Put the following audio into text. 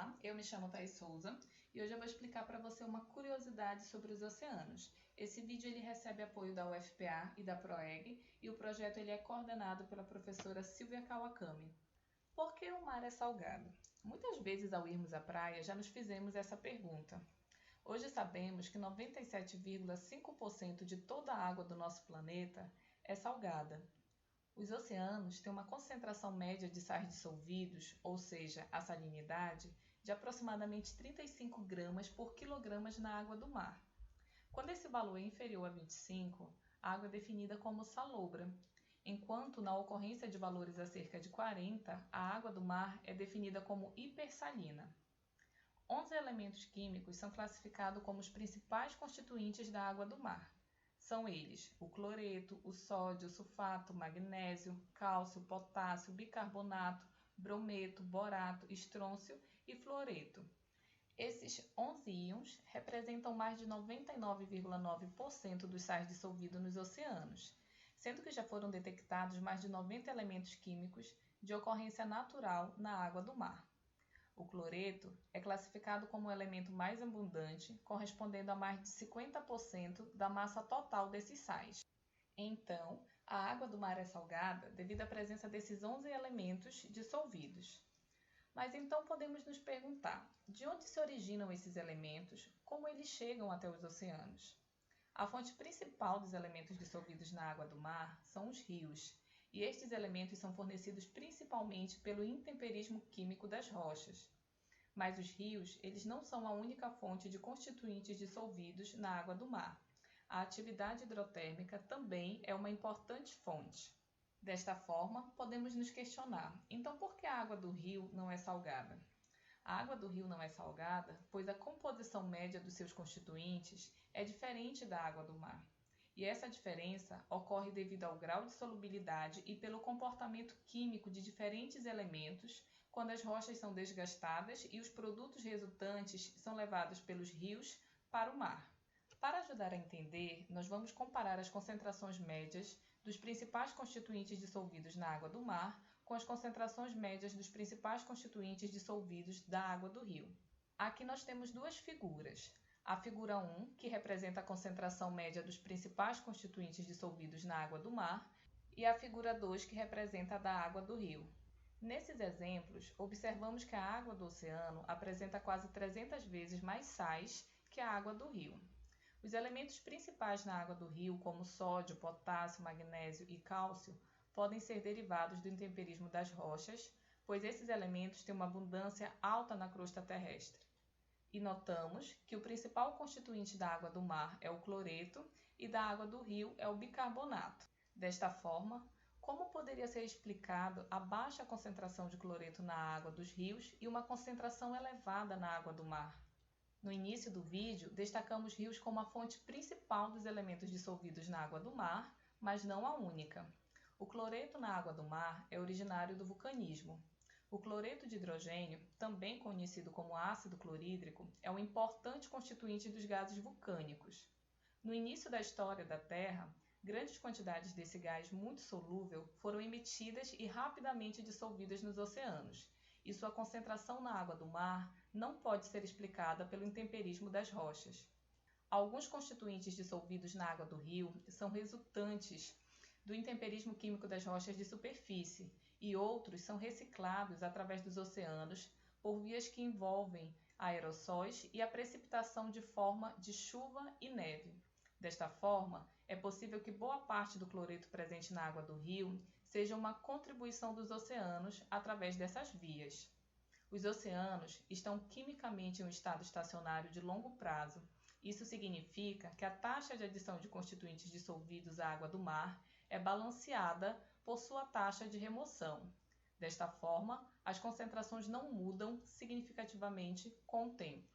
Olá, eu me chamo Thaís Souza e hoje eu vou explicar para você uma curiosidade sobre os oceanos. Esse vídeo ele recebe apoio da UFPA e da PROEG e o projeto ele é coordenado pela professora Silvia Kawakami. Por que o mar é salgado? Muitas vezes ao irmos à praia já nos fizemos essa pergunta. Hoje sabemos que 97,5% de toda a água do nosso planeta é salgada. Os oceanos têm uma concentração média de sais dissolvidos, ou seja, a salinidade, de aproximadamente 35 gramas por quilogramas na água do mar. Quando esse valor é inferior a 25, a água é definida como salobra, enquanto na ocorrência de valores acerca de 40, a água do mar é definida como hipersalina. 11 elementos químicos são classificados como os principais constituintes da água do mar. São eles o cloreto, o sódio, o sulfato, o magnésio, cálcio, potássio, bicarbonato, brometo, borato, estrôncio e fluoreto. Esses 11 íons representam mais de 99,9% dos sais dissolvidos nos oceanos, sendo que já foram detectados mais de 90 elementos químicos de ocorrência natural na água do mar. O cloreto é classificado como o elemento mais abundante, correspondendo a mais de 50% da massa total desses sais. Então, a água do mar é salgada devido à presença desses 11 elementos dissolvidos. Mas então podemos nos perguntar, de onde se originam esses elementos, como eles chegam até os oceanos? A fonte principal dos elementos dissolvidos na água do mar são os rios, e estes elementos são fornecidos principalmente pelo intemperismo químico das rochas. Mas os rios, eles não são a única fonte de constituintes dissolvidos na água do mar. A atividade hidrotérmica também é uma importante fonte. Desta forma, podemos nos questionar, então por que a água do rio não é salgada? A água do rio não é salgada, pois a composição média dos seus constituintes é diferente da água do mar. E essa diferença ocorre devido ao grau de solubilidade e pelo comportamento químico de diferentes elementos quando as rochas são desgastadas e os produtos resultantes são levados pelos rios para o mar. Para ajudar a entender, nós vamos comparar as concentrações médias dos principais constituintes dissolvidos na água do mar com as concentrações médias dos principais constituintes dissolvidos da água do rio. Aqui nós temos duas figuras. A figura 1, que representa a concentração média dos principais constituintes dissolvidos na água do mar, e a figura 2, que representa a da água do rio. Nesses exemplos, observamos que a água do oceano apresenta quase 300 vezes mais sais que a água do rio. Os elementos principais na água do rio, como sódio, potássio, magnésio e cálcio, podem ser derivados do intemperismo das rochas, pois esses elementos têm uma abundância alta na crosta terrestre. E notamos que o principal constituinte da água do mar é o cloreto e da água do rio é o bicarbonato. Desta forma, como poderia ser explicado a baixa concentração de cloreto na água dos rios e uma concentração elevada na água do mar? No início do vídeo, destacamos rios como a fonte principal dos elementos dissolvidos na água do mar, mas não a única. O cloreto na água do mar é originário do vulcanismo. O cloreto de hidrogênio, também conhecido como ácido clorídrico, é um importante constituinte dos gases vulcânicos. No início da história da Terra, grandes quantidades desse gás muito solúvel foram emitidas e rapidamente dissolvidas nos oceanos, e sua concentração na água do mar não pode ser explicada pelo intemperismo das rochas. Alguns constituintes dissolvidos na água do rio são resultantes do intemperismo químico das rochas de superfície, e outros são reciclados através dos oceanos por vias que envolvem aerossóis e a precipitação de forma de chuva e neve. Desta forma, é possível que boa parte do cloreto presente na água do rio seja uma contribuição dos oceanos através dessas vias. Os oceanos estão quimicamente em um estado estacionário de longo prazo. Isso significa que a taxa de adição de constituintes dissolvidos à água do mar é balanceada por sua taxa de remoção. Desta forma, as concentrações não mudam significativamente com o tempo.